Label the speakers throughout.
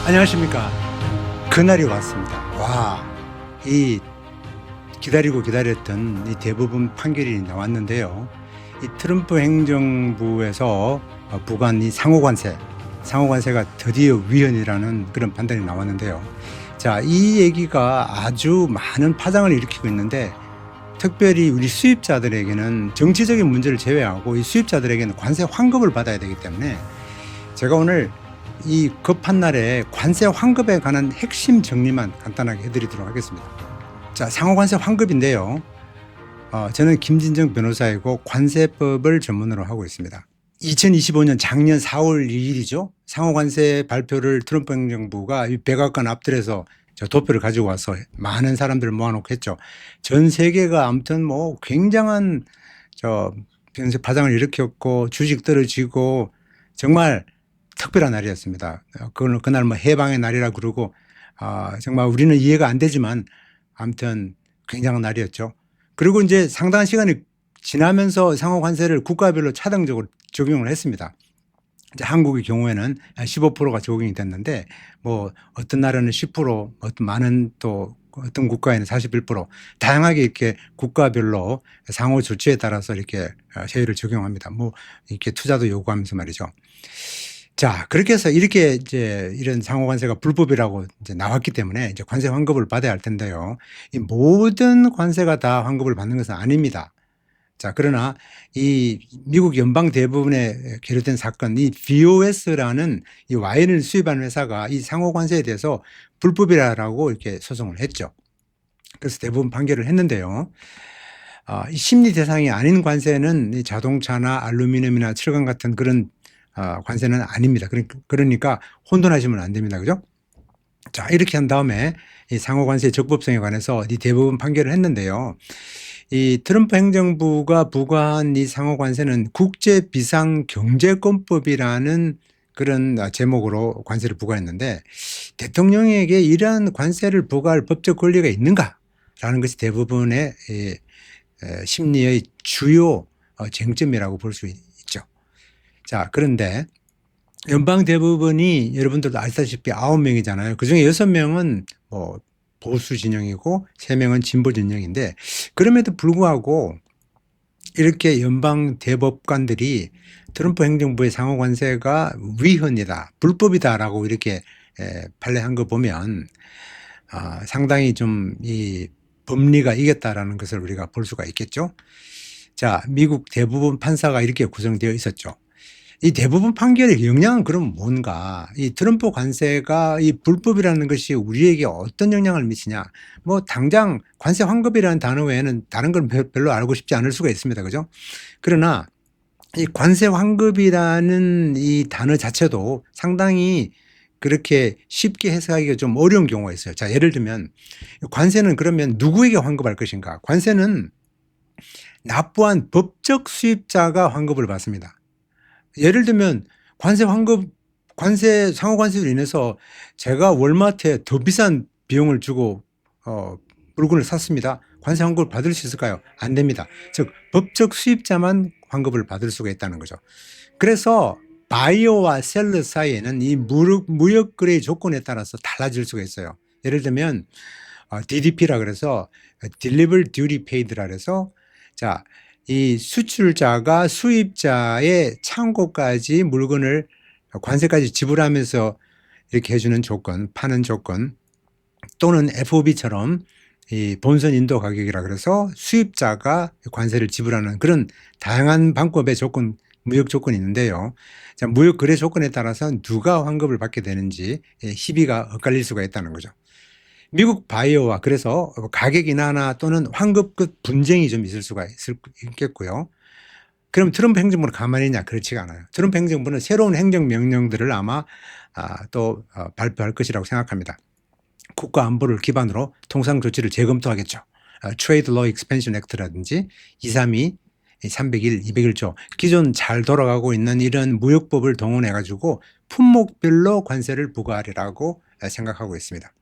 Speaker 1: 안녕하십니까. 그날이 왔습니다. 와, 이 기다리고 기다렸던 이 대부분 판결이 나왔는데요. 이 트럼프 행정부에서 부과한 이 상호관세가 드디어 위헌이라는 그런 판단이 나왔는데요. 자, 이 얘기가 아주 많은 파장을 일으키고 있는데, 특별히 우리 수입자들에게는 정치적인 문제를 제외하고 이 수입자들에게는 관세 환급을 받아야 되기 때문에 제가 오늘 이 급한 날에 관세 환급에 관한 핵심 정리만 간단하게 해드리도록 하겠습니다. 자, 상호관세 환급인데요. 저는 김진정 변호사이고 관세법을 전문으로 하고 있습니다. 2025년 작년 4월 2일이죠. 상호관세 발표를 트럼프 행정부가 이 백악관 앞들에서 도표를 가지고 와서 많은 사람들을 모아놓고 했죠. 전 세계가 아무튼 뭐 굉장한 변세 파장을 일으켰고 주식 떨어지고 정말 특별한 날이었습니다. 그날 뭐 해방의 날이라 그러고 정말 우리는 이해가 안 되지만 아무튼 굉장한 날이었죠. 그리고 이제 상당한 시간이 지나면서 상호관세를 국가별로 차등적으로 적용을 했습니다. 이제 한국의 경우에는 15%가 적용이 됐는데 뭐 어떤 나라는 10%, 어떤 많은 또 어떤 국가에는 41% 다양하게 이렇게 국가별로 상호 조치에 따라서 이렇게 세율을 적용합니다. 뭐 이렇게 투자도 요구하면서 말이죠. 자, 그렇게 해서 이렇게 이제 이런 상호관세가 불법이라고 이제 나왔기 때문에 이제 관세 환급을 받아야 할 텐데요. 이 모든 관세가 다 환급을 받는 것은 아닙니다. 자, 그러나 이 미국 연방 대부분에 계류된 사건, 이 BOS라는 이 와인을 수입하는 회사가 이 상호관세에 대해서 불법이라고 이렇게 소송을 했죠. 그래서 대부분 판결을 했는데요. 이 심리 대상이 아닌 관세는 이 자동차나 알루미늄이나 철강 같은 그런 관세는 아닙니다. 그러니까 혼돈하시면 안 됩니다. 그죠? 자, 이렇게 한 다음에 이 상호관세의 적법성에 관해서 이 대부분 판결을 했는데요. 이 트럼프 행정부가 부과한 이 상호관세는 국제비상경제권법이라는 그런 제목으로 관세를 부과했는데 대통령에게 이러한 관세를 부과할 법적 권리가 있는가라는 것이 대부분의 심리의 주요 쟁점이라고 볼 수 있죠. 자, 그런데 연방 대부분이 여러분들도 아시다시피 9명이잖아요. 그중에 6명은 뭐 보수 진영이고 3명은 진보 진영인데 그럼에도 불구하고 이렇게 연방 대법관들이 트럼프 행정부의 상호관세가 위헌이다, 불법이다라고 이렇게 판례한 거 보면 상당히 좀 이 법리가 이겼다라는 것을 우리가 볼 수가 있겠죠. 자, 미국 대부분 판사가 이렇게 구성되어 있었죠. 이 대부분 판결의 영향은 그럼 뭔가, 이 트럼프 관세가 이 불법이라는 것이 우리에게 어떤 영향을 미치냐. 뭐 당장 관세 환급이라는 단어 외에는 다른 건 별로 알고 싶지 않을 수가 있습니다. 그죠? 그러나 이 관세 환급이라는 이 단어 자체도 상당히 그렇게 쉽게 해석하기가 좀 어려운 경우가 있어요. 자, 예를 들면 관세는 그러면 누구에게 환급할 것인가? 관세는 납부한 법적 수입자가 환급을 받습니다. 예를 들면 관세 상호관세로 인해서 제가 월마트에 더 비싼 비용을 주고 물건을 샀습니다. 관세 환급을 받을 수 있을까요? 안 됩니다. 즉 법적 수입자만 환급을 받을 수가 있다는 거죠. 그래서 바이어와 셀러 사이에는 이 무역 거래 조건에 따라서 달라질 수가 있어요. 예를 들면 DDP라 그래서 Delivered Duty Paid라 그래서 자, 이 수출자가 수입자의 창고까지 물건을 관세까지 지불하면서 이렇게 해주는 조건, 파는 조건, 또는 FOB처럼 이 본선 인도 가격이라 그래서 수입자가 관세를 지불하는 그런 다양한 방법의 조건, 무역 조건이 있는데요. 자, 무역 거래 조건에 따라서 누가 환급을 받게 되는지 희비가 엇갈릴 수가 있다는 거죠. 미국 바이오와 그래서 가격 인하나 또는 환급급 분쟁이 좀 있을 수가 있겠고요. 그럼 트럼프 행정부는 가만히 있냐? 그렇지가 않아요. 트럼프 행정부는 새로운 행정명령들을 아마 또 발표할 것이라고 생각합니다. 국가 안보를 기반으로 통상 조치를 재검토하겠죠. Trade Law Expansion Act라든지 232, 301, 201조 기존 잘 돌아가고 있는 이런 무역법을 동원해 가지고 품목별로 관세를 부과하리라고 생각하고 있습니다.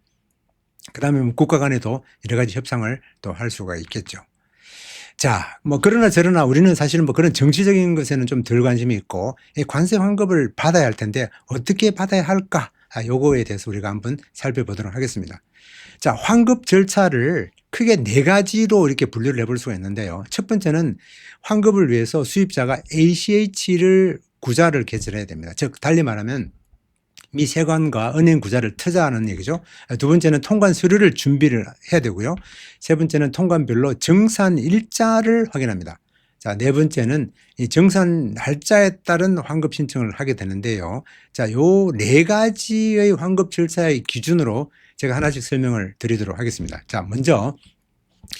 Speaker 1: 그 다음에 국가 간에도 여러 가지 협상을 또 할 수가 있겠죠. 자, 뭐 그러나 저러나 우리는 사실은 뭐 그런 정치적인 것에는 좀 덜 관심이 있고 이 관세 환급을 받아야 할 텐데 어떻게 받아야 할까? 요거에 대해서 우리가 한번 살펴보도록 하겠습니다. 자, 환급 절차를 크게 4가지로 이렇게 분류를 해볼 수가 있는데요. 첫 번째는 환급을 위해서 수입자가 ACH를 구자를 개설해야 됩니다. 즉 달리 말하면 미 세관과 은행 구자를 투자하는 얘기죠. 두 번째는 통관 서류를 준비를 해야 되고요. 세 번째는 통관별로 정산 일자를 확인합니다. 자, 네 번째는 이 정산 날짜에 따른 환급 신청을 하게 되는데요. 자, 요 4가지의 환급 절차의 기준으로 제가 하나씩 설명을 드리도록 하겠습니다. 자, 먼저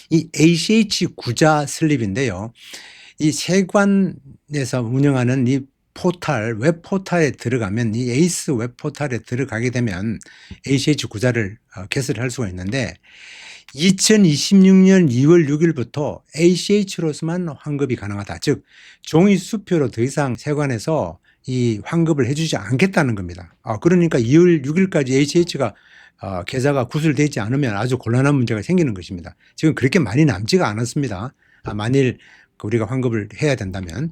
Speaker 1: 이 ACH 구자 슬립인데요. 이 세관에서 운영하는 이 포탈, 웹 포탈에 들어가면 이 에이스 웹 포탈에 들어가게 되면 ACH 구자를 개설할 수가 있는데 2026년 2월 6일부터 ACH로서만 환급이 가능하다. 즉 종이 수표로 더 이상 세관에서 이 환급을 해주지 않겠다는 겁니다. 그러니까 2월 6일까지 ACH가 계좌가 구술되지 않으면 아주 곤란한 문제가 생기는 것입니다. 지금 그렇게 많이 남지가 않았습니다. 만일 우리가 환급을 해야 된다면.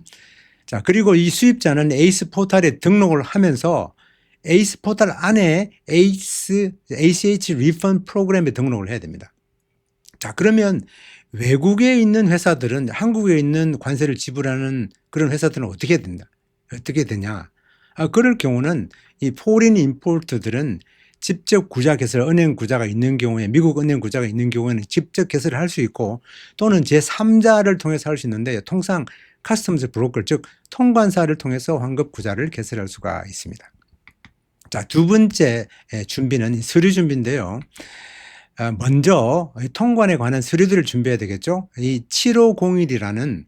Speaker 1: 자, 그리고 이 수입자는 에이스 포탈에 등록을 하면서 에이스 포탈 안에 ACH 리펀드 프로그램에 등록을 해야 됩니다. 자, 그러면 외국에 있는 회사들은 한국에 있는 관세를 지불하는 그런 회사들은 어떻게 되냐? 그럴 경우는 이 포린 임포트들은 직접 구자 개설, 은행 구자가 있는 경우에, 미국 은행 구자가 있는 경우에는 직접 개설을 할 수 있고 또는 제3자를 통해서 할 수 있는데 통상 커스텀스 브로커, 즉 통관사를 통해서 환급 구자를 개설할 수가 있습니다. 자, 두 번째 준비는 서류 준비인데요. 먼저 통관에 관한 서류들을 준비해야 되겠죠. 이 7501이라는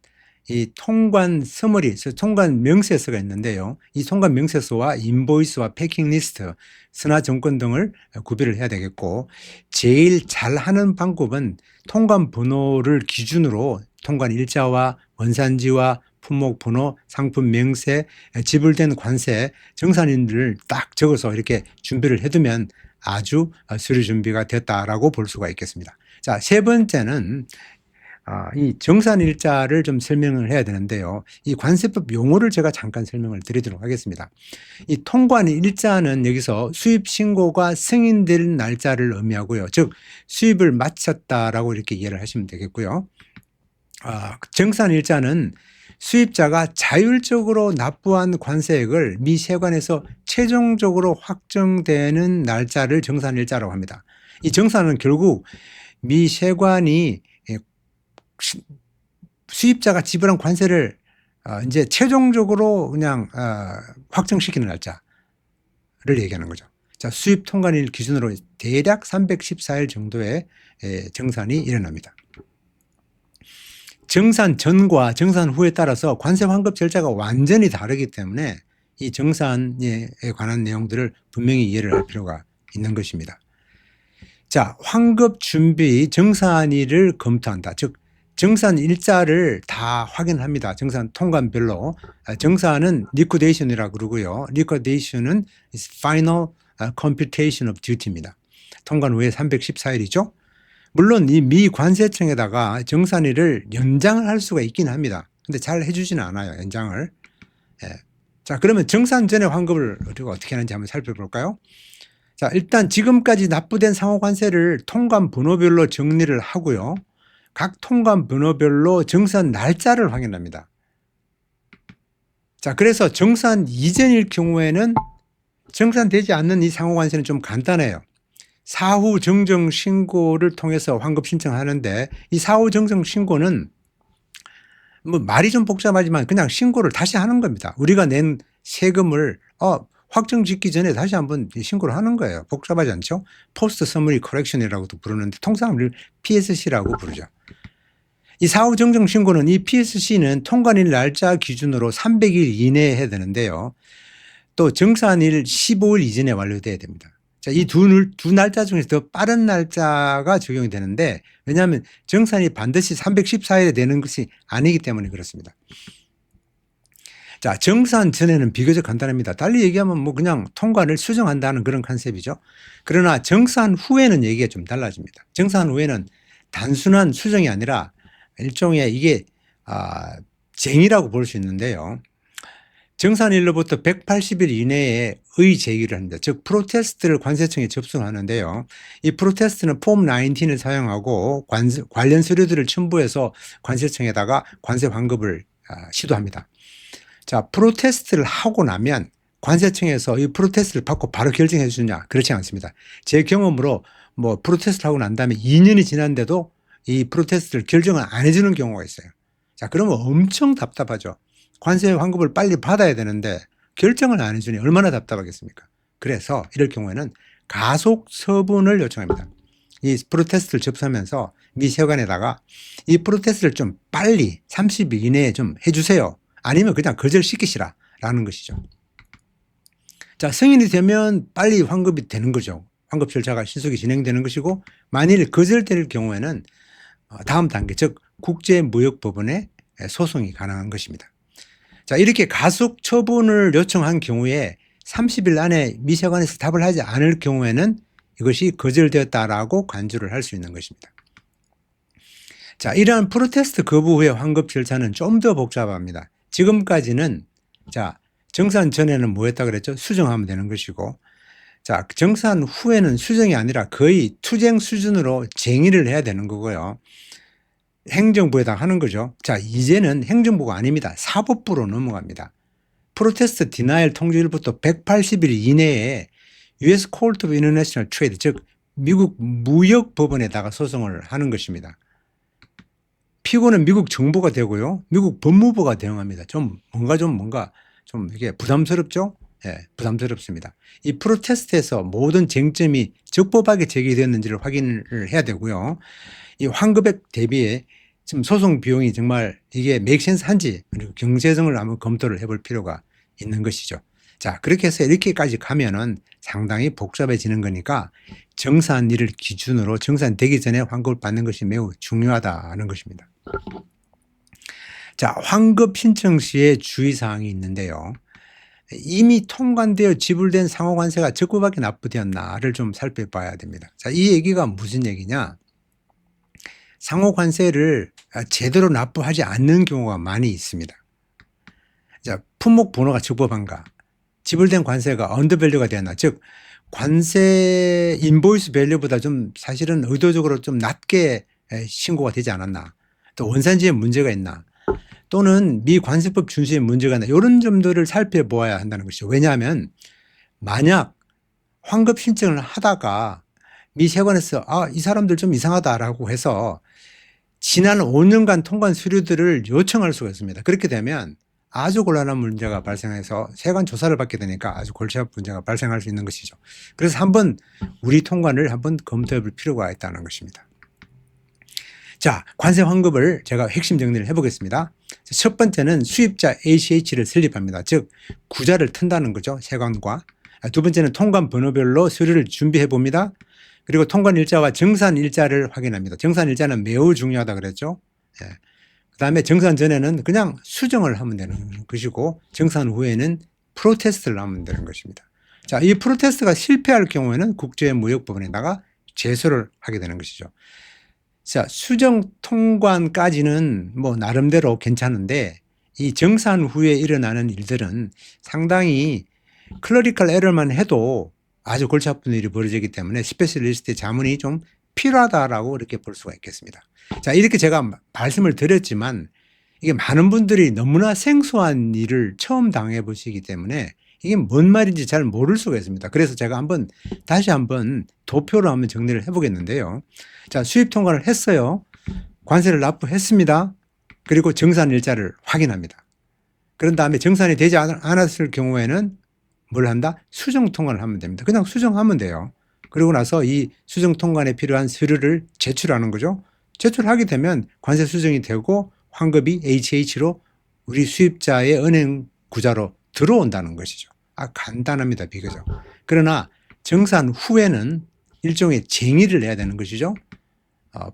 Speaker 1: 이 통관 서머리, 통관 명세서가 있는데요. 이 통관 명세서와 인보이스와 패킹 리스트, 선화 정권 등을 구비를 해야 되겠고, 제일 잘하는 방법은 통관 번호를 기준으로 통관 일자와 원산지와 품목 번호, 상품 명세, 지불된 관세, 정산인들을 딱 적어서 이렇게 준비를 해두면 아주 서류 준비가 됐다라고 볼 수가 있겠습니다. 자, 세 번째는 이 정산일자를 좀 설명을 해야 되는데요. 이 관세법 용어를 제가 잠깐 설명을 드리도록 하겠습니다. 이 통관일자는 여기서 수입 신고가 승인될 날짜를 의미하고요. 즉 수입을 마쳤다라고 이렇게 이해를 하시면 되겠고요. 정산일자는 수입자가 자율적으로 납부한 관세액을 미 세관에서 최종적으로 확정되는 날짜를 정산일자라고 합니다. 이 정산은 결국 미 세관이 수입자가 지불한 관세를 이제 최종적으로 그냥 확정시키는 날짜를 얘기하는 거죠. 자, 수입 통관일 기준으로 대략 314일 정도의 정산이 일어납니다. 정산 전과 정산 후에 따라서 관세 환급 절차가 완전히 다르기 때문에 이 정산에 관한 내용들을 분명히 이해를 할 필요가 있는 것입니다. 자, 환급 준비 정산일을 검토한다. 즉 정산 일자를 다 확인합니다. 정산 통관별로. 정산은 liquidation이라고 그러고요. liquidation은 is final computation of duty입니다. 통관 후에 314일이죠. 물론 이 미 관세청에다가 정산일을 연장을 할 수가 있긴 합니다. 근데 잘 해주지는 않아요, 연장을. 자, 그러면 정산 전에 환급을 우리가 어떻게 하는지 한번 살펴볼까요? 자, 일단 지금까지 납부된 상호관세를 통관 번호별로 정리를 하고요. 각 통관 번호별로 정산 날짜를 확인합니다. 자, 그래서 정산 이전일 경우에는 정산되지 않는 이 상호관세는 좀 간단해요. 사후 정정 신고를 통해서 환급 신청하는데 이 사후 정정 신고는 뭐 말이 좀 복잡하지만 그냥 신고를 다시 하는 겁니다. 우리가 낸 세금을 확정 짓기 전에 다시 한번 신고를 하는 거예요. 복잡하지 않죠? 포스트 서머리 커렉션이라고도 부르는데 통상 우리 PSC라고 부르죠. 이 사후 정정 신고는 이 PSC는 통관일 날짜 기준으로 300일 이내에 해야 되는데요. 또 정산일 15일 이전에 완료돼야 됩니다. 자, 이 두 날짜 중에서 더 빠른 날짜가 적용이 되는데 왜냐하면 정산이 반드시 314일에 되는 것이 아니기 때문에 그렇습니다. 자, 정산 전에는 비교적 간단합니다. 달리 얘기하면 뭐 그냥 통관을 수정한다는 그런 컨셉이죠. 그러나 정산 후에는 얘기가 좀 달라집니다. 정산 후에는 단순한 수정이 아니라 일종의 이게 쟁이라고 볼 수 있는데요. 정산일로부터 180일 이내에 의 제기를 합니다. 즉 프로테스트를 관세청에 접수하는데요. 이 프로테스트는 폼 19을 사용하고 관련 서류들을 첨부해서 관세청에다가 관세 환급을 시도합니다. 자, 프로테스트를 하고 나면 관세청에서 이 프로테스트를 받고 바로 결정해 주느냐? 그렇지 않습니다. 제 경험으로 뭐 프로테스트를 하고 난 다음에 2년이 지났는데도 이 프로테스트를 결정을 안 해주는 경우가 있어요. 자, 그러면 엄청 답답하죠. 관세 환급을 빨리 받아야 되는데 결정을 안 해주니 얼마나 답답하겠습니까? 그래서 이럴 경우에는 가속 처분을 요청합니다. 이 프로테스트를 접수하면서 미 세관에다가 이 프로테스트를 좀 빨리 30일 이내에 좀 해주세요. 아니면 그냥 거절시키시라 라는 것이죠. 자, 승인이 되면 빨리 환급이 되는 거죠. 환급 절차가 신속히 진행되는 것이고, 만일 거절될 경우에는 다음 단계, 즉 국제무역법원에 소송이 가능한 것입니다. 자, 이렇게 가속 처분을 요청한 경우에 30일 안에 미세관에서 답을 하지 않을 경우에는 이것이 거절되었다라고 간주를 할 수 있는 것입니다. 자, 이러한 프로테스트 거부 후의 환급 절차는 좀 더 복잡합니다. 지금까지는 자, 정산 전에는 뭐 했다 그랬죠? 수정하면 되는 것이고, 자, 정산 후에는 수정이 아니라 거의 투쟁 수준으로 쟁의를 해야 되는 거고요. 행정부에다 하는 거죠. 자, 이제는 행정부가 아닙니다. 사법부로 넘어갑니다. 프로테스트 디나일 통지일부터 180일 이내에 US Court of International Trade, 즉 미국 무역법원에다가 소송을 하는 것입니다. 피고는 미국 정부가 되고요. 미국 법무부가 대응합니다. 뭔가 좀 이게 부담스럽죠? 예, 부담스럽습니다. 이 프로테스트에서 모든 쟁점이 적법하게 제기되었는지를 확인을 해야 되고요. 이 환급액 대비에 지금 소송 비용이 정말 이게 맥센스한지 그리고 경제성을 한번 검토를 해볼 필요가 있는 것이죠. 자, 그렇게 해서 이렇게까지 가면은 상당히 복잡해지는 거니까 정산일을 기준으로 정산되기 전에 환급을 받는 것이 매우 중요하다는 것입니다. 자, 환급 신청 시에 주의사항이 있는데요. 이미 통관되어 지불된 상호관세가 적법하게 납부되었나를 좀 살펴봐야 됩니다. 자, 이 얘기가 무슨 얘기냐? 상호관세를 제대로 납부하지 않는 경우가 많이 있습니다. 자, 품목 번호가 적법한가? 지불된 관세가 언더밸류가 되었나? 즉 관세 인보이스 밸류보다 좀 사실은 의도적으로 좀 낮게 신고가 되지 않았나? 또 원산지에 문제가 있나? 또는 미 관세법 준수에 문제가 있나? 이런 점들을 살펴보아야 한다는 것이죠. 왜냐하면 만약 환급 신청을 하다가 미 세관에서 이 사람들 좀 이상하다라고 해서 지난 5년간 통관 서류들을 요청할 수가 있습니다. 그렇게 되면 아주 곤란한 문제가 발생해서 세관 조사를 받게 되니까 아주 골치 아픈 문제가 발생할 수 있는 것이죠. 그래서 한번 우리 통관을 한번 검토해 볼 필요가 있다는 것입니다. 자, 관세 환급을 제가 핵심 정리를 해보겠습니다. 첫 번째는 수입자 ACH를 설립합니다. 즉 구자를 튼다는 거죠. 세관과. 두 번째는 통관 번호별로 서류를 준비해 봅니다. 그리고 통관 일자와 정산 일자를 확인합니다. 정산 일자는 매우 중요하다 그랬죠. 예. 그다음에 정산 전에는 그냥 수정을 하면 되는 것이고 정산 후에는 프로테스트를 하면 되는 것입니다. 자, 이 프로테스트가 실패할 경우에는 국제무역법원에다가 제소를 하게 되는 것이죠. 자, 수정 통관까지는 뭐 나름대로 괜찮은데 이 정산 후에 일어나는 일들은 상당히 클러리컬 에러만 해도 아주 골치 아픈 일이 벌어지기 때문에 스페셜리스트의 자문이 좀 필요하다라고 이렇게 볼 수가 있겠습니다. 자, 이렇게 제가 말씀을 드렸지만 이게 많은 분들이 너무나 생소한 일을 처음 당해 보시기 때문에 이게 뭔 말인지 잘 모를 수가 있습니다. 그래서 제가 다시 한번 도표로 한번 정리를 해보겠는데요. 자, 수입 통관을 했어요. 관세를 납부했습니다. 그리고 정산 일자를 확인합니다. 그런 다음에 정산이 되지 않았을 경우에는 뭘 한다? 수정 통관을 하면 됩니다. 그냥 수정하면 돼요. 그리고 나서 이 수정 통관에 필요한 서류를 제출하는 거죠. 제출하게 되면 관세 수정이 되고 환급이 HH로 우리 수입자의 은행 구자로 들어온다는 것이죠. 간단합니다. 비교적. 그러나 정산 후에는 일종의 쟁의를 해야 되는 것이죠.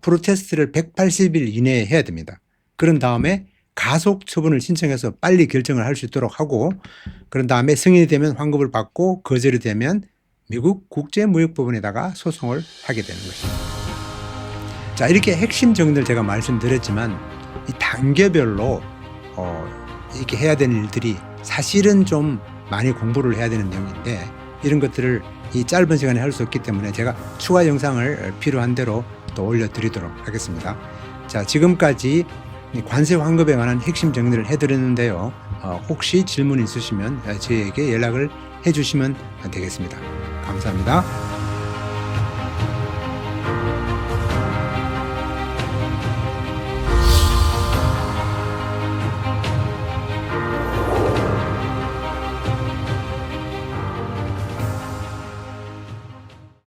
Speaker 1: 프로테스트를 180일 이내에 해야 됩니다. 그런 다음에 가속 처분을 신청해서 빨리 결정을 할 수 있도록 하고 그런 다음에 승인이 되면 환급을 받고 거절이 되면 미국 국제무역법원에다가 소송을 하게 되는 것입니다. 자, 이렇게 핵심 정리를 제가 말씀드렸지만 이 단계별로 이렇게 해야 되는 일들이 사실은 좀 많이 공부를 해야 되는 내용인데 이런 것들을 이 짧은 시간에 할 수 없기 때문에 제가 추가 영상을 필요한 대로 또 올려드리도록 하겠습니다. 자, 지금까지 관세 환급에 관한 핵심 정리를 해드렸는데요. 혹시 질문 있으시면 저에게 연락을 해주시면 되겠습니다. 감사합니다.